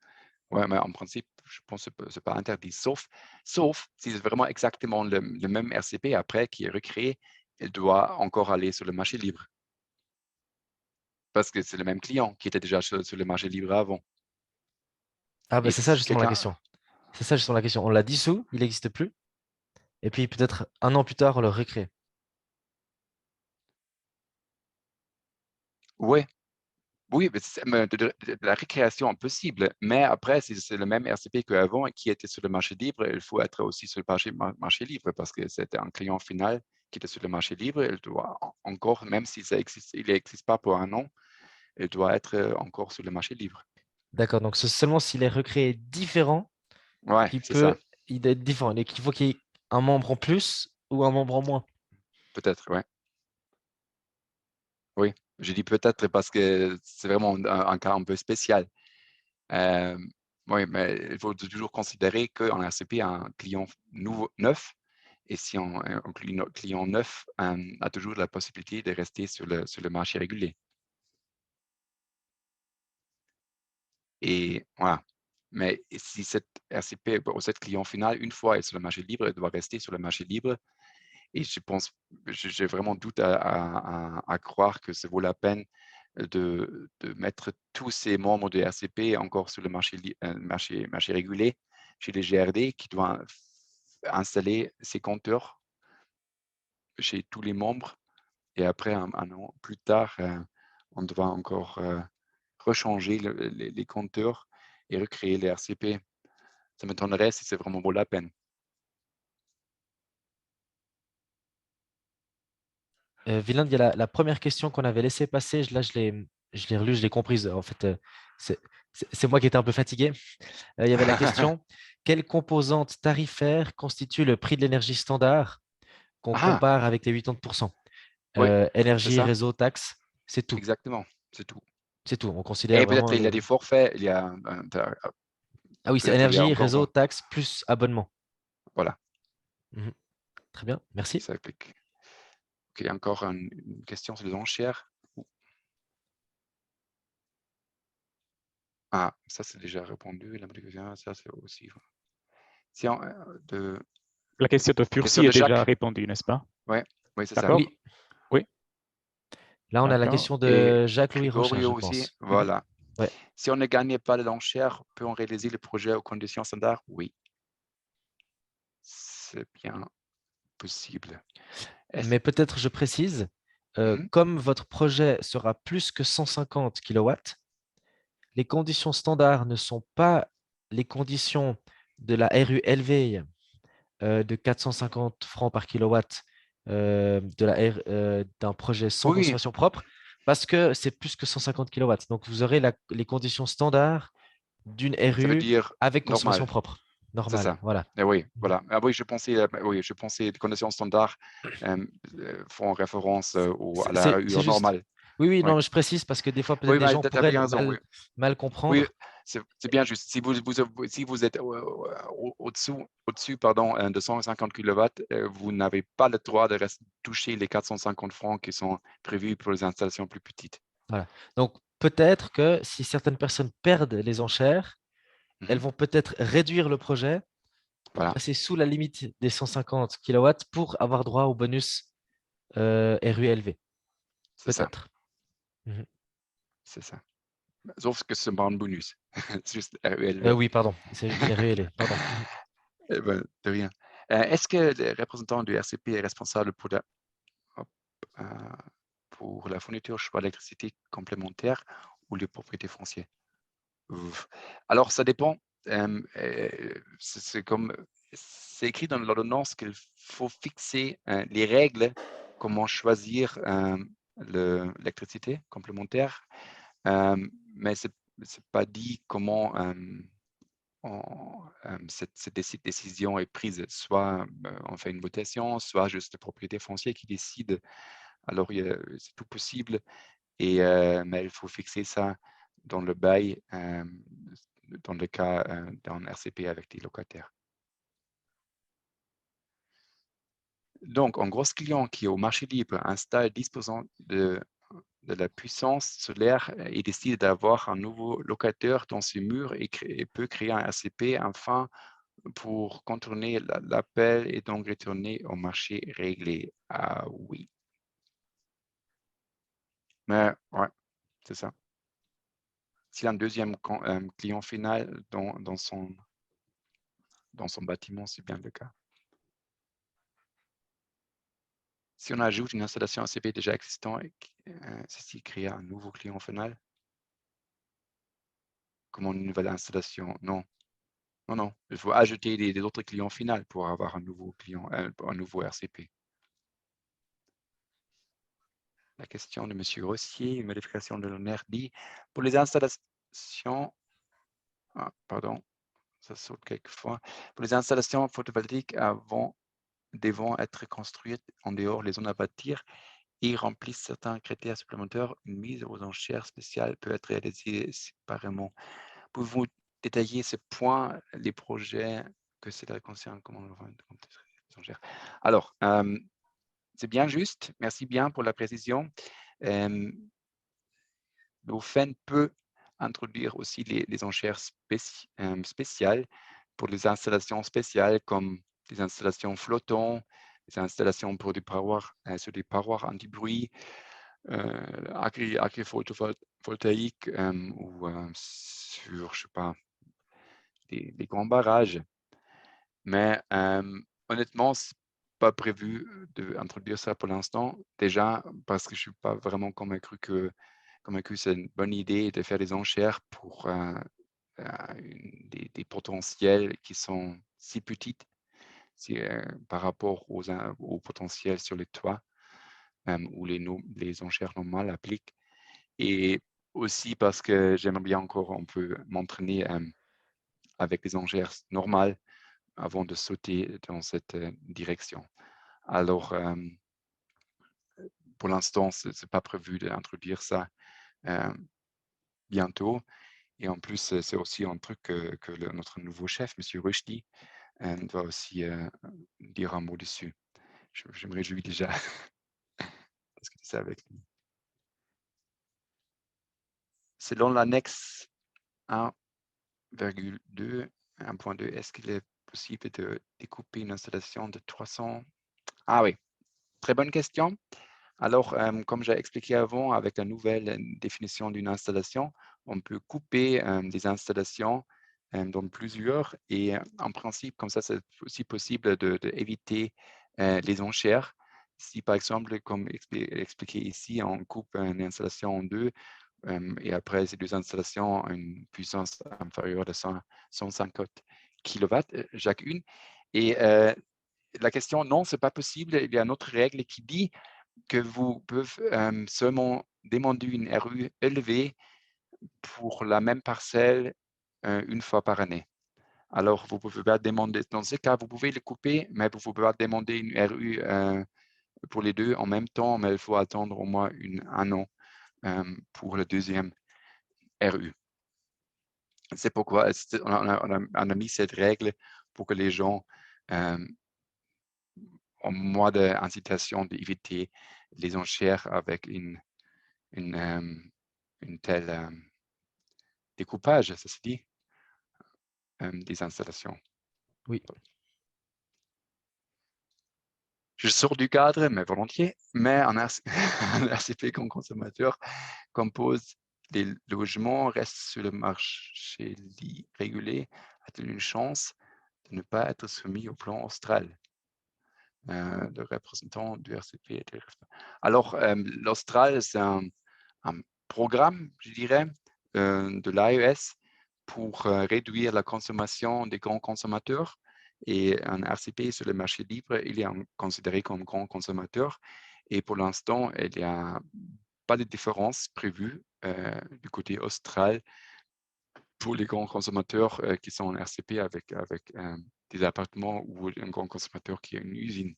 Ouais, mais en principe, je pense que ce n'est pas interdit, sauf si c'est vraiment exactement le même RCP après qui est recréé, il doit encore aller sur le marché libre. Parce que c'est le même client qui était déjà sur le marché libre avant. Ah ben Et c'est ça si justement la quelqu'un, question. C'est ça justement la question. On l'a dissous, il n'existe plus. Et puis peut-être un an plus tard, on le recrée. ouais, oui, mais de la récréation est possible, mais après, si c'est le même RCP qu'avant et qui était sur le marché libre, il faut être aussi sur le marché libre parce que c'était un client final qui était sur le marché libre, il doit encore, même si il n'existe pas pour un an, il doit être encore sur le marché libre. D'accord, donc c'est seulement s'il est recréé différent Ouais, qu'il c'est ça, peut il doit être différent. Et qu'il faut qu'il y ait un membre en plus ou un membre en moins. peut-être, ouais. Oui, je dis peut-être parce que c'est vraiment un cas un peu spécial. Euh, oui, mais il faut toujours considérer qu'en RCP, un client neuf, et si un client neuf a toujours la possibilité de rester sur le marché régulier. Et voilà. Mais si cette RCP, ou cette client final, une fois est sur le marché libre, elle doit rester sur le marché libre. Et je pense, j'ai vraiment doute à croire que ça vaut la peine de mettre tous ces membres de RCP encore sur le marché régulé chez les GRD qui doivent installer ces compteurs chez tous les membres. Et après, un an plus tard, on doit encore rechanger les compteurs et recréer les RCP. Ça m'étonnerait si c'est vraiment vaut la peine. Wieland, il y a la première question qu'on avait laissée passer. Là, je l'ai relue, je l'ai comprise. En fait, c'est c'est moi qui étais un peu fatigué. Il y avait la question, quelle composante tarifaire constitue le prix de l'énergie standard qu'on Ah, compare avec les 80%? oui, c'est Énergie, ça, réseau, taxes, c'est tout. exactement, c'est tout. C'est tout. On considère Et peut-être vraiment il y a le… des forfaits, il y a Ah oui, c'est peut-être il y a énergie, encore, réseau, taxes plus abonnement. voilà, Mhm. Très bien, merci. ça applique. Ok, encore une question sur les enchères. Ah, ça c'est déjà répondu. La modification, ça c'est aussi. Si de La question de question Fursi de est déjà Jacques. répondue, n'est-ce pas? Ouais, oui, c'est ça. D'accord? Oui, Oui, là, on a la d'accord. question Et de Jacques-Louis Rochat, je Grégorio aussi, pense. Mhm. voilà. Ouais. Si on ne gagnait pas de l'enchère, peut-on réaliser le projet aux conditions standards? Oui, c'est bien possible. Est-ce- Mais peut-être je précise, Mhm. comme votre projet sera plus que 150 kilowatts, les conditions standards ne sont pas les conditions de la RU de 450 francs par kilowatt d'un projet sans Oui, consommation propre, parce que c'est plus que 150 kilowatts. Donc, vous aurez les conditions standards d'une ça veut RU dire avec consommation normal, propre. c'est Normale, ça. voilà. Et oui, Mhm. voilà. Ah oui, je pensais les conditions standards font référence à la C'est RU juste. normale. Oui, oui, Oui, non, je précise parce que des fois, peut-être oui, des mais gens tu as pourraient bien raison. Oui, mal oui, comprendre. c'est bien juste. Si vous êtes au-dessus pardon, de 150 kilowatts, vous n'avez pas le droit de toucher les 450 francs qui sont prévus pour les installations plus petites. Voilà. Donc, peut-être que si certaines personnes perdent les enchères, elles Mhm. vont peut-être réduire le projet pour Voilà, passer sous la limite des 150 kilowatts pour avoir droit au bonus RU élevé. c'est ça, Peut-être. Mhm. c'est ça. Sauf que ce n'est pas un bonus, c'est juste élevé. Oui, pardon, c'est RU élevé, pardon. Mhm. Eh ben, de rien. Est-ce que le représentant du RCP est responsable hop, euh, pour la fourniture choix d'électricité complémentaire ou les propriétés foncières? Ouf. Alors, ça dépend. C'est comme c'est écrit dans l'ordonnance qu'il faut fixer les règles, comment choisir l'électricité complémentaire, mais c'est pas dit comment cette décision est prise. Soit on fait une votation, soit juste le propriétaire foncier qui décide. Alors, c'est tout possible, mais il faut fixer ça dans le bail, dans le cas d'un RCP avec des locataires. Donc, un gros client qui, au marché libre, installe 10% de la puissance solaire et décide d'avoir un nouveau locataire dans ses murs et peut créer un RCP enfin pour contourner l'appel et donc retourner au marché réglé. Ah oui. Mais ouais, c'est ça. Si un deuxième client final dans son bâtiment, c'est bien le cas. Si on ajoute une installation ACP déjà existante, ceci crée un nouveau client final, comme une nouvelle installation. Non, non, non. Il faut ajouter des autres clients finaux pour avoir un nouveau client, un nouveau RCP. La question de M. Rossier, une modification de l'honneur dit, pour les installations, pardon, ça saute quelquefois, pour les installations photovoltaïques devront être construites en dehors des zones à bâtir et remplissent certains critères supplémentaires, une mise aux enchères spéciale peut être réalisée séparément. Pouvez-vous détailler ce point, les projets que cela concerne, comment on va les enchères? Alors, c'est bien juste, merci bien pour la précision. L'OFEN peut introduire aussi les enchères spéciales pour les installations spéciales comme les installations flottantes, les installations pour des parois, sur des parois anti-bruit, agri-photovoltaïque ou sur, je sais pas, des grands barrages. Mais honnêtement, c'est pas prévu d'introduire ça pour l'instant. Déjà, parce que je suis pas vraiment convaincu que c'est une bonne idée de faire des enchères pour des potentiels qui sont si petites par rapport aux potentiels sur les toits. où les enchères normales appliquent. Et aussi parce que j'aimerais bien encore un peu m'entraîner avec les enchères normales avant de sauter dans cette direction. Alors, pour l'instant, ce n'est pas prévu d'introduire ça bientôt. Et en plus, c'est aussi un truc que notre nouveau chef, M. Rushdie, doit aussi dire un mot dessus. Je me réjouis déjà de ce que c'est avec lui. Selon l'annexe 1,2, 1.2, est-ce qu'il est possible de découper une installation de 300? Ah oui, très bonne question. Alors, comme j'ai expliqué avant, avec la nouvelle définition d'une installation, on peut couper des installations dans plusieurs et en principe, comme ça, c'est aussi possible d'éviter les enchères. Si par exemple, comme expliqué ici, on coupe une installation en deux et après ces deux installations ont une puissance inférieure de 150 kW chacune. Et la question, non, ce n'est pas possible. Il y a une autre règle qui dit que vous pouvez seulement demander une RU élevée pour la même parcelle une fois par année. Alors, vous pouvez pas demander, dans ce cas, vous pouvez le couper, mais vous pouvez pas demander une RU pour les deux en même temps, mais il faut attendre au moins un an pour le deuxième RU. C'est pourquoi on a mis cette règle pour que les gens ont moins d'incitation d'éviter les enchères avec une telle découpage, ça se dit, des installations. Oui. Je sors du cadre, mais volontiers, mais un RCP comme consommateur compose des logements, reste sur le marché régulé, a-t-il une chance de ne pas être soumis au plan austral? Le représentant du RCP était... Alors, l'Austral, c'est un programme, je dirais, de l'AES pour réduire la consommation des grands consommateurs. Et un RCP sur le marché libre, il est considéré comme grand consommateur. Et pour l'instant, il n'y a pas de différence prévue du côté austral pour les grands consommateurs qui sont en RCP avec des appartements ou un grand consommateur qui a une usine.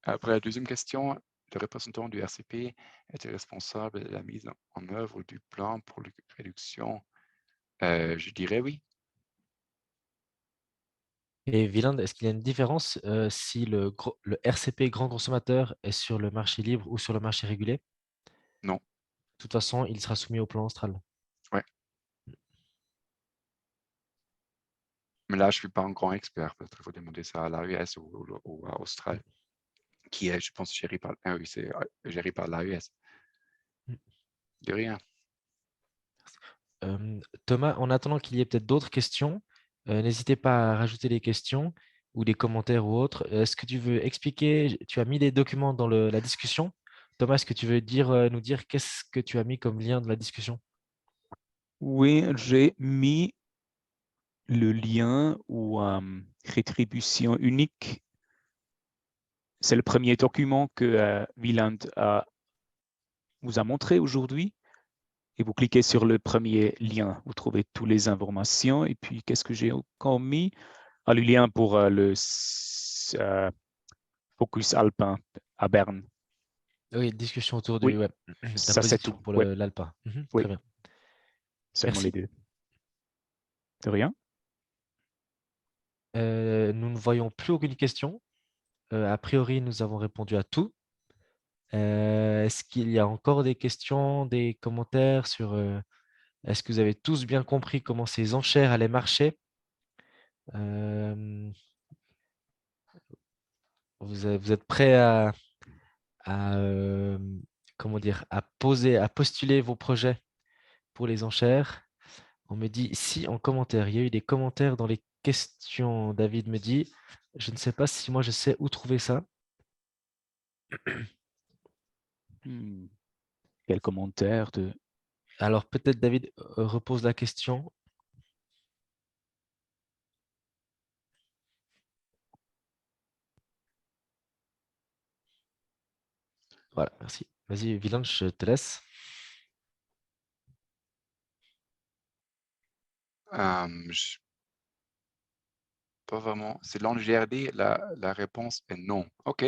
Après la deuxième question, le représentant du RCP était responsable de la mise en œuvre du plan pour la réduction. Je dirais oui. Et Wieland, est-ce qu'il y a une différence si le RCP grand consommateur est sur le marché libre ou sur le marché régulé? Non. De toute façon, il sera soumis au plan austral. Ouais. Mais là, je ne suis pas un grand expert. Peut-être qu'il faut demander ça à l'AES ou à Austral, qui est, je pense, géré par, oui, c'est géré par l'AES. De rien. Thomas, en attendant qu'il y ait peut-être d'autres questions, n'hésitez pas à rajouter des questions ou des commentaires ou autres. Est-ce que tu veux expliquer? Tu as mis des documents dans la discussion. Thomas, est-ce que tu veux nous dire qu'est-ce que tu as mis comme lien de la discussion? Oui, j'ai mis le lien ou rétribution unique. C'est le premier document que Wieland vous a montré aujourd'hui. Et vous cliquez sur le premier lien. Vous trouvez toutes les informations. Et puis, qu'est-ce que j'ai encore mis? Le lien pour le Focus Alpin à Berne. Oui, discussion autour Oui, de la ça c'est position tout. pour Ouais, l'Alpin. oui, Très bien. seulement les Merci. deux. De rien. Nous ne voyons plus aucune question. A priori, nous avons répondu à tout. Est-ce qu'il y a encore des questions, des commentaires sur est-ce que vous avez tous bien compris comment ces enchères allaient marcher? Euh, vous êtes prêts à, comment dire, à postuler vos projets pour les enchères? On me dit si en commentaire. Il y a eu des commentaires dans les questions. David me dit, je ne sais pas si moi je sais où trouver ça. Quel commentaire de... Alors peut-être David repose la question. Voilà, merci. Vas-y, Wieland, je te laisse. Pas vraiment. Selon le GRD, la réponse est non. OK.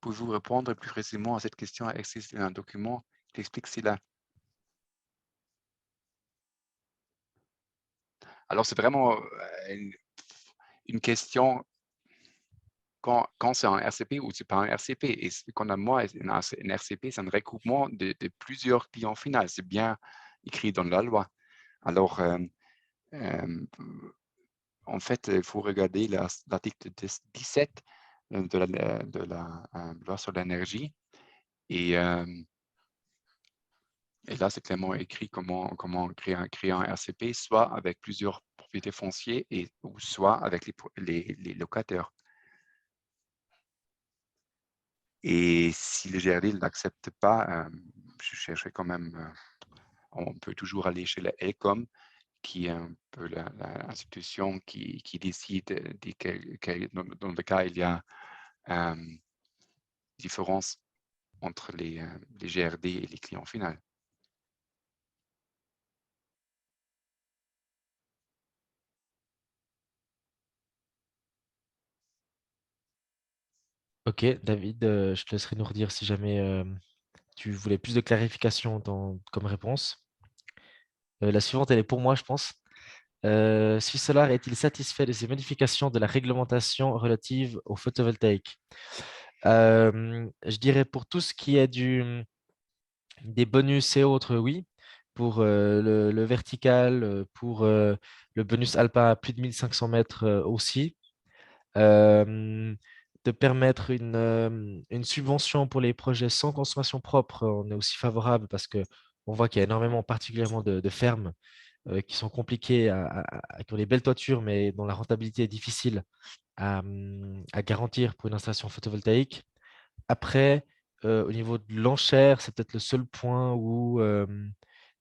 Pouvez-vous répondre plus précisément à cette question? Existe un document qui explique cela? Alors, c'est vraiment une question quand c'est un RCP ou c'est pas un RCP. Et ce qu'on a, moi, un RCP, c'est un recoupement de plusieurs clients finaux. C'est bien écrit dans la loi. Alors, en fait, il faut regarder l'article 17 de la loi sur l'énergie. Et là, c'est clairement écrit comment créer un RCP, soit avec plusieurs propriétés foncières ou soit avec les locataires. Et si le GRD ne l'accepte pas, je chercherai quand même, on peut toujours aller chez la ELCOM, qui est un peu l'institution qui décide dans le cas il y a différence entre les GRD et les clients finaux. Ok, David, je te laisserai nous redire si jamais tu voulais plus de clarification comme réponse. La suivante, elle est pour moi, je pense. Suisse Solar est-il satisfait de ces modifications de la réglementation relative au photovoltaïque? Je dirais pour tout ce qui est des bonus et autres, oui. Pour le vertical, pour le bonus alpin à plus de 1500 mètres aussi. De permettre une subvention pour les projets sans consommation propre, on est aussi favorable parce que on voit qu'il y a énormément, particulièrement de fermes qui sont compliquées, qui ont des belles toitures, mais dont la rentabilité est difficile à garantir pour une installation photovoltaïque. Après, au niveau de l'enchère, c'est peut-être le seul point où il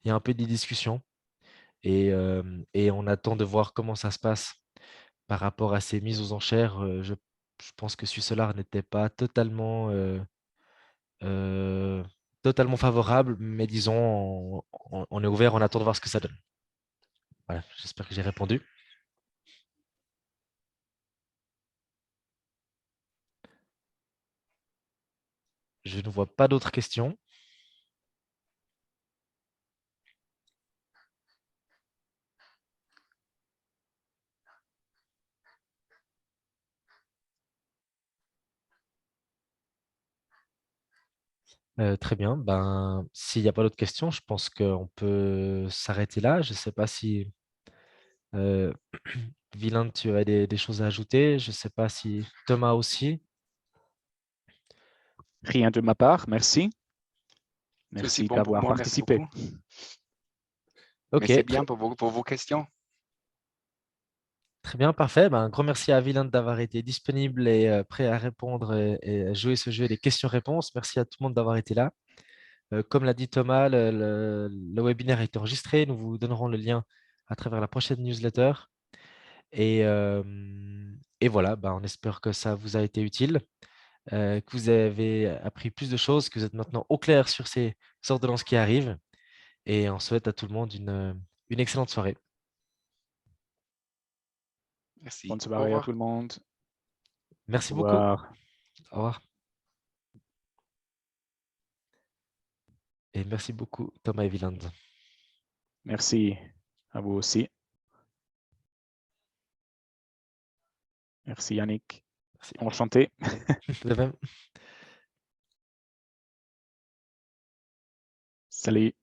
y a un peu des discussions et on attend de voir comment ça se passe par rapport à ces mises aux enchères. Je pense que Suisse Solar n'était pas euh, totalement favorable, mais disons, on est ouvert, on attend de voir ce que ça donne. Voilà, j'espère que j'ai répondu. Je ne vois pas d'autres questions. Très bien. Ben, s'il n'y a pas d'autres questions, je pense qu'on peut s'arrêter là. Je ne sais pas si euh, Wieland, tu as des choses à ajouter. Je ne sais pas si Thomas aussi. Rien de ma part, merci. C'est aussi Merci bon pour d'avoir moi. Merci participé. beaucoup. Ok, Mais c'est bien pour vos questions. très bien, parfait. Ben, un grand merci à Wieland d'avoir été disponible et prêt à répondre et à jouer ce jeu des questions-réponses. Merci à tout le monde d'avoir été là. Comme l'a dit Thomas, le webinaire est enregistré. Nous vous donnerons le lien à travers la prochaine newsletter. Et, euh, et voilà, ben, on espère que ça vous a été utile, que vous avez appris plus de choses, que vous êtes maintenant au clair sur ces ordonnances qui arrivent. Et on souhaite à tout le monde une excellente soirée. Merci. Bonne Au soirée à revoir. tout le monde. Au Merci beaucoup. revoir. Au revoir. Et merci beaucoup, Thomas et Wieland. Merci à vous aussi. Merci Yannick. Merci. Enchanté. De même. Salut.